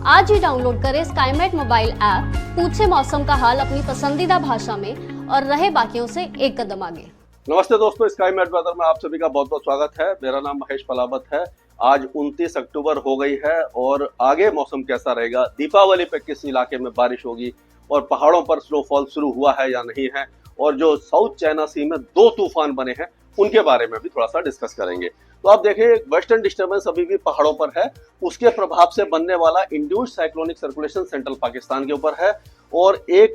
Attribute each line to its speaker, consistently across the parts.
Speaker 1: आज ही डाउनलोड करें Skymet mobile app, पूछे मौसम का हाल अपनी पसंदीदा भाषा में और रहे बाकियों से एक कदम आगे।
Speaker 2: नमस्ते दोस्तों, स्काईमेट वेदर में आप सभी का बहुत बहुत स्वागत है। मेरा नाम महेश पलावत है। आज 29 अक्टूबर हो गई है और आगे मौसम कैसा रहेगा, दीपावली पे किस इलाके में बारिश होगी और पहाड़ों पर स्नोफॉल शुरू हुआ है या नहीं है, और जो साउथ चाइना सी में 2 तूफान बने हैं उनके बारे में भी थोड़ा सा डिस्कस करेंगे। तो आप देखिए, वेस्टर्न डिस्टर्बेंस अभी भी पहाड़ों पर है, उसके प्रभाव से बनने वाला induced cyclonic circulation central Pakistan के ऊपर है, और एक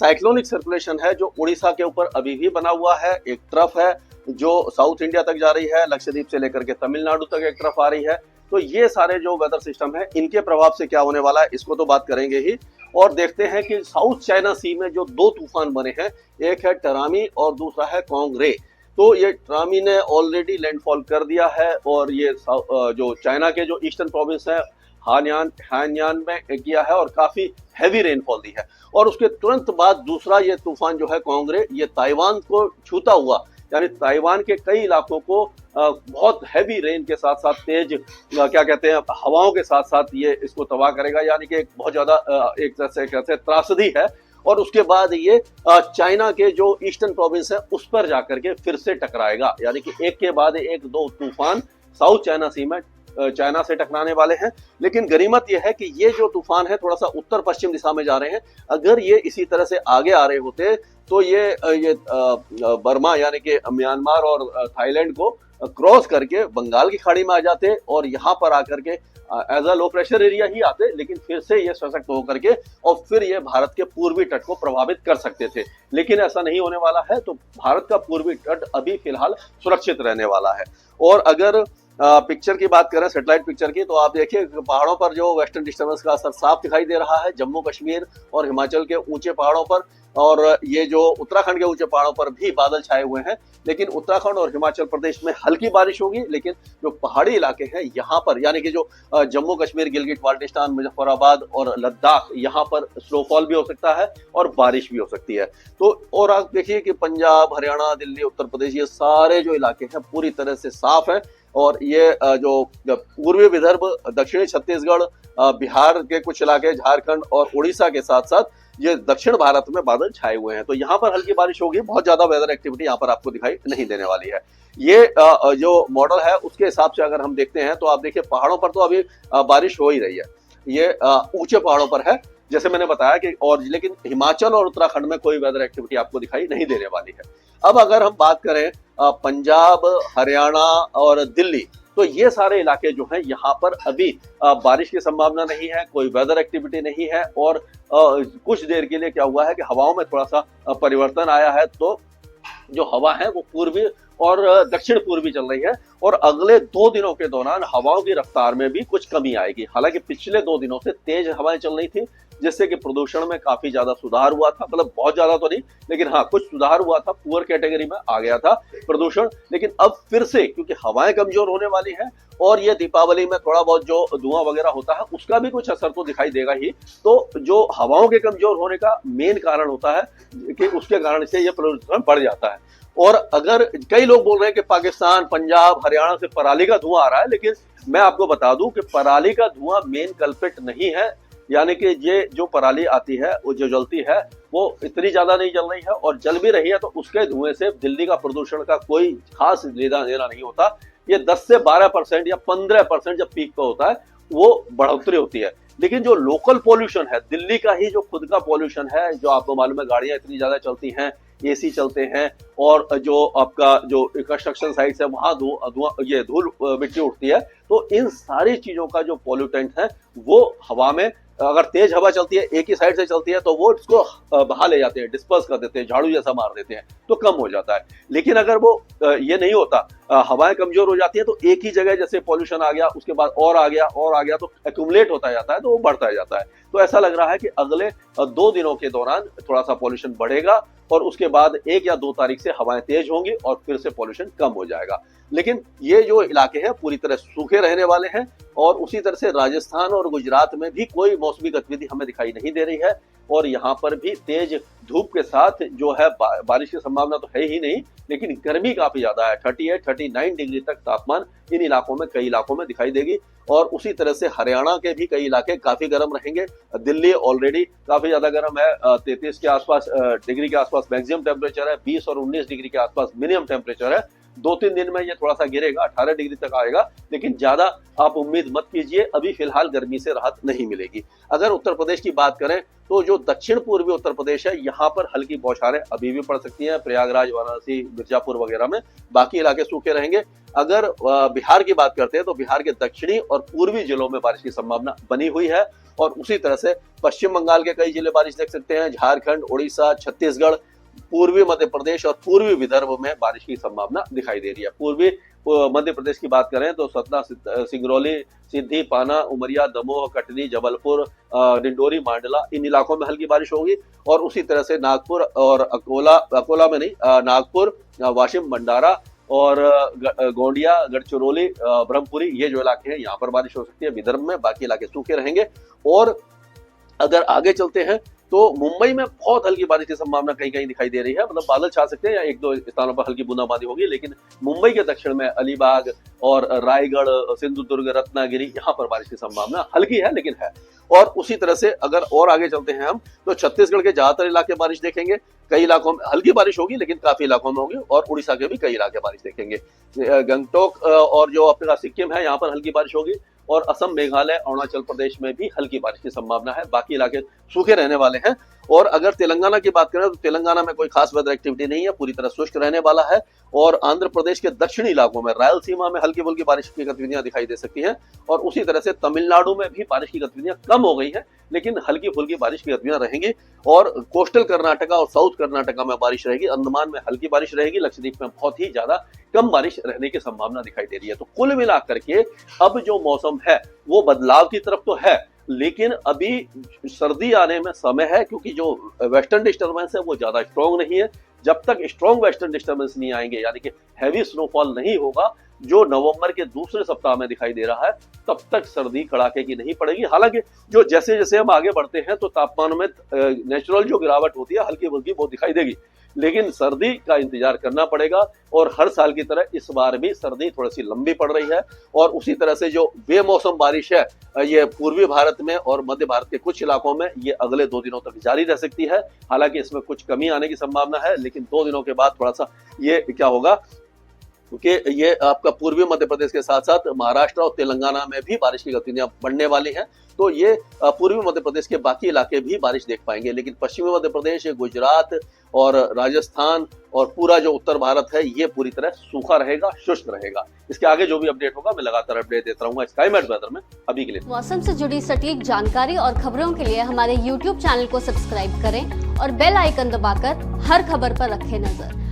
Speaker 2: साइक्लोनिक सर्कुलेशन है जो उड़ीसा के ऊपर अभी भी बना हुआ है। एक तरफ है जो साउथ इंडिया तक जा रही है, लक्षद्वीप से लेकर के तमिलनाडु तक एक तरफ आ रही है। तो ये सारे जो वेदर सिस्टम है, इनके प्रभाव से क्या होने वाला है इसको तो बात करेंगे ही। और देखते हैं कि साउथ चाइना सी में जो 2 तूफान बने हैं, एक है टरामी और दूसरा है कोंगरे। तो ये टरामी ने ऑलरेडी लैंडफॉल कर दिया है और ये जो चाइना के जो ईस्टर्न प्रोविंस है हानयान में किया है और काफी हैवी रेनफॉल दी है। और उसके तुरंत बाद दूसरा ये तूफान जो है कोंगरे, ये ताइवान को छूता हुआ, यानी ताइवान के कई इलाकों को बहुत हैवी रेन के साथ साथ तेज क्या कहते हैं हवाओं के साथ साथ ये इसको तबाह करेगा, यानी कि बहुत ज्यादा एक तरह से कहते त्रासदी है। और उसके बाद ये चाइना के जो ईस्टर्न प्रोविंस है उस पर जाकर के फिर से टकराएगा, यानी कि एक के बाद एक 2 तूफान साउथ चाइना सी में चाइना से टकराने वाले हैं। लेकिन गनीमत यह है कि ये जो तूफान है थोड़ा सा उत्तर पश्चिम दिशा में जा रहे हैं। अगर ये इसी तरह से आगे आ रहे होते तो ये बर्मा यानी कि म्यांमार और थाईलैंड को क्रॉस करके बंगाल की खाड़ी में आ जाते और यहाँ पर आकर के as a low pressure area ही आते, लेकिन फिर से ये सशक्त होकर के और फिर ये भारत के पूर्वी तट को प्रभावित कर सकते थे। लेकिन ऐसा नहीं होने वाला है। तो भारत का पूर्वी तट अभी फिलहाल सुरक्षित रहने वाला है। और अगर पिक्चर की बात करें, सैटेलाइट पिक्चर की, तो आप देखिए पहाड़ों पर जो वेस्टर्न डिस्टर्बेंस का असर साफ दिखाई दे रहा है, जम्मू कश्मीर और हिमाचल के ऊंचे पहाड़ों पर, और ये जो उत्तराखंड के ऊंचे पहाड़ों पर भी बादल छाए हुए हैं। लेकिन उत्तराखंड और हिमाचल प्रदेश में हल्की बारिश होगी, लेकिन जो पहाड़ी इलाके हैं यहाँ पर, यानी कि जो जम्मू कश्मीर, गिलगिट बाल्टिस्तान, मुजफ्फराबाद और लद्दाख, यहाँ पर स्नोफॉल भी हो सकता है और बारिश भी हो सकती है। तो और आप देखिए कि पंजाब, हरियाणा, दिल्ली, उत्तर प्रदेश, ये सारे जो इलाके हैं पूरी तरह से साफ है। और ये जो पूर्वी विदर्भ, दक्षिणी छत्तीसगढ़, बिहार के कुछ इलाके, झारखंड और उड़ीसा के साथ साथ ये दक्षिण भारत में बादल छाए हुए हैं। तो यहाँ पर हल्की बारिश होगी, बहुत ज्यादा वेदर एक्टिविटी यहाँ पर आपको दिखाई नहीं देने वाली है। ये जो मॉडल है उसके हिसाब से अगर हम देखते हैं तो आप देखिए पहाड़ों पर तो अभी बारिश हो ही रही है, ये ऊंचे पहाड़ों पर है जैसे मैंने बताया कि, और लेकिन हिमाचल और उत्तराखंड में कोई वेदर एक्टिविटी आपको दिखाई नहीं देने वाली है। अब अगर हम बात करें पंजाब, हरियाणा और दिल्ली, तो ये सारे इलाके जो हैं यहाँ पर अभी बारिश की संभावना नहीं है, कोई वेदर एक्टिविटी नहीं है। और कुछ देर के लिए क्या हुआ है कि हवाओं में थोड़ा सा परिवर्तन आया है। तो जो हवा है वो पूर्वी और दक्षिण पूर्वी चल रही है, और अगले 2 दिनों के दौरान हवाओं की रफ्तार में भी कुछ कमी आएगी। हालांकि पिछले 2 दिनों से तेज हवाएं चल रही थी, जिससे कि प्रदूषण में काफी ज्यादा सुधार हुआ था, मतलब बहुत ज्यादा तो नहीं, लेकिन हाँ कुछ सुधार हुआ था, पुअर कैटेगरी में आ गया था प्रदूषण। लेकिन अब फिर से क्योंकि हवाएं कमजोर होने वाली हैं और ये दीपावली में थोड़ा बहुत जो धुआं वगैरह होता है उसका भी कुछ असर तो दिखाई देगा ही। तो जो हवाओं के कमजोर होने का मेन कारण होता है कि उसके कारण से ये प्रदूषण बढ़ जाता है। और अगर कई लोग बोल रहे हैं कि पाकिस्तान, पंजाब, हरियाणा से पराली का धुआं आ रहा है, लेकिन मैं आपको बता दूं कि पराली का धुआं मेन कल्प्रिट नहीं है। यानी कि ये जो पराली आती है, वो जो जलती है, वो इतनी ज्यादा नहीं जल रही है, और जल भी रही है तो उसके धुएं से दिल्ली का प्रदूषण का कोई खास लेना देना नहीं होता। ये 10 से 12% या 15% जब पीक पे होता है वो बढ़ोतरी होती है। लेकिन जो लोकल पोल्यूशन है, दिल्ली का ही जो खुद का पोल्यूशन है, जो आपको मालूम है गाड़ियां इतनी ज्यादा चलती हैं, एसी चलते हैं, और जो आपका जो कंस्ट्रक्शन साइट्स है वहां ये धूल मिट्टी उठती है। तो इन सारी चीजों का जो पोल्यूटेंट है वो हवा में, अगर तेज हवा चलती है, एक ही साइड से चलती है, तो वो इसको बहा ले जाते हैं, डिस्पर्स कर देते हैं, झाड़ू जैसा मार देते हैं, तो कम हो जाता है। लेकिन अगर वो ये नहीं होता, हवाएं कमजोर हो जाती है, तो एक ही जगह जैसे पॉल्यूशन आ गया, उसके बाद और आ गया और आ गया, तो एक्यूमुलेट होता जाता है, तो वो बढ़ता जाता है। तो ऐसा लग रहा है कि अगले 2 दिनों के दौरान थोड़ा सा पॉल्यूशन बढ़ेगा और उसके बाद 1 या 2 तारीख से हवाएं तेज होंगी और फिर से पॉल्यूशन कम हो जाएगा। लेकिन ये जो इलाके हैं पूरी तरह सूखे रहने वाले हैं, और उसी तरह से राजस्थान और गुजरात में भी कोई मौसमी गतिविधि हमें दिखाई नहीं दे रही है, और यहाँ पर भी तेज धूप के साथ जो है बारिश की संभावना तो है ही नहीं, लेकिन गर्मी काफी ज्यादा है। 38-39 डिग्री तक तापमान इन इलाकों में, कई इलाकों में दिखाई देगी। और उसी तरह से हरियाणा के भी कई इलाके काफी गर्म रहेंगे। दिल्ली ऑलरेडी काफी ज्यादा गर्म है, 33 के आसपास डिग्री के आसपास मैक्सिमम टेम्परेचर है, 20 और 19 डिग्री के आसपास मिनिमम टेम्परेचर है। 2-3 दिन में ये थोड़ा सा गिरेगा, 18 डिग्री तक आएगा, लेकिन ज्यादा आप उम्मीद मत कीजिए, अभी फिलहाल गर्मी से राहत नहीं मिलेगी। अगर उत्तर प्रदेश की बात करें तो जो दक्षिण पूर्वी उत्तर प्रदेश है यहाँ पर हल्की बौछारें अभी भी पड़ सकती हैं, प्रयागराज, वाराणसी, मिर्जापुर वगैरह में। बाकी इलाके सूखे रहेंगे। अगर बिहार की बात करते हैं तो बिहार के दक्षिणी और पूर्वी जिलों में बारिश की संभावना बनी हुई है, और उसी तरह से पश्चिम बंगाल के कई जिले बारिश देख सकते हैं। झारखंड, उड़ीसा, छत्तीसगढ़, पूर्वी मध्य प्रदेश और पूर्वी विदर्भ में बारिश की संभावना दिखाई दे रही है। पूर्वी मध्य प्रदेश की बात करें तो सतना, सिंगरौली, सिद्धि, पाना, उमरिया, दमोह, कटनी, जबलपुर, डिंडोरी, मांडला, इन इलाकों में हल्की बारिश होगी। और उसी तरह से नागपुर और अकोला में नहीं, नागपुर, वाशिम, भंडारा और गोंडिया, गढ़चिरौली, ब्रह्मपुरी, ये जो इलाके हैं यहाँ पर बारिश हो सकती है विदर्भ में। बाकी इलाके सूखे रहेंगे। और अगर आगे चलते हैं तो मुंबई में बहुत हल्की बारिश की संभावना कहीं कहीं दिखाई दे रही है, मतलब बादल छा सकते हैं या 1-2 स्थानों पर हल्की बूंदाबांदी होगी, लेकिन मुंबई के दक्षिण में अलीबाग और रायगढ़, सिंधुदुर्ग, रत्नागिरी, यहाँ पर बारिश की संभावना हल्की है लेकिन है। और उसी तरह से अगर और आगे चलते हैं हम तो छत्तीसगढ़ के ज्यादातर इलाके बारिश देखेंगे। कई इलाकों में हल्की बारिश होगी लेकिन काफी इलाकों में होगी, और उड़ीसा के भी कई इलाके बारिश देखेंगे। गंगटोक और जो अपने सिक्किम है यहाँ पर हल्की बारिश होगी, और असम, मेघालय, अरुणाचल प्रदेश में भी हल्की बारिश की संभावना है। बाकी इलाके सूखे रहने वाले हैं। और अगर तेलंगाना की बात करें तो तेलंगाना में कोई खास वेदर एक्टिविटी नहीं है, पूरी तरह शुष्क रहने वाला है। और आंध्र प्रदेश के दक्षिणी इलाकों में, रायलसीमा में हल्की फुल्की बारिश की गतिविधियां दिखाई दे सकती हैं। और उसी तरह से तमिलनाडु में भी बारिश की गतिविधियां कम हो गई है, लेकिन हल्की फुल्की बारिश की गतिविधियां रहेंगी। और कोस्टल कर्नाटका और साउथ कर्नाटका में बारिश रहेगी, अंडमान में हल्की बारिश रहेगी, लक्षद्वीप में बहुत ही ज्यादा कम बारिश रहने की संभावना दिखाई दे रही है। तो कुल मिलाकर के अब जो मौसम है वो बदलाव की तरफ तो है, लेकिन अभी सर्दी आने में समय है, क्योंकि जो वेस्टर्न डिस्टर्बेंस है वो ज्यादा स्ट्रॉन्ग नहीं है। जब तक स्ट्रॉन्ग वेस्टर्न डिस्टर्बेंस नहीं आएंगे, यानी कि हैवी स्नोफॉल नहीं होगा, जो नवंबर के दूसरे सप्ताह में दिखाई दे रहा है, तब तक सर्दी कड़ाके की नहीं पड़ेगी। हालांकि जो जैसे जैसे हम आगे बढ़ते हैं तो तापमान में नेचुरल जो गिरावट होती है हल्की फुल्की वो दिखाई देगी, लेकिन सर्दी का इंतजार करना पड़ेगा। और हर साल की तरह इस बार भी सर्दी थोड़ी सी लंबी पड़ रही है। और उसी तरह से जो बेमौसम बारिश है ये पूर्वी भारत में और मध्य भारत के कुछ इलाकों में ये अगले 2 दिनों तक जारी रह सकती है। हालांकि इसमें कुछ कमी आने की संभावना है, लेकिन 2 दिनों के बाद थोड़ा सा ये क्या होगा, क्योंकि ये आपका पूर्वी मध्य प्रदेश के साथ साथ महाराष्ट्र और तेलंगाना में भी बारिश की गतिविधियां बढ़ने वाली हैं। तो ये पूर्वी मध्य प्रदेश के बाकी इलाके भी बारिश देख पाएंगे, लेकिन पश्चिमी मध्य प्रदेश, गुजरात और राजस्थान और पूरा जो उत्तर भारत है ये पूरी तरह सूखा रहेगा, शुष्क रहेगा। इसके आगे जो भी अपडेट होगा मैं लगातार अपडेट देता रहूंगा स्काईमेट वेदर में। अभी के लिए
Speaker 1: मौसम से जुड़ी सटीक जानकारी और खबरों के लिए हमारे YouTube चैनल को सब्सक्राइब करें और बेल आइकन दबाकर हर खबर पर रखें नजर।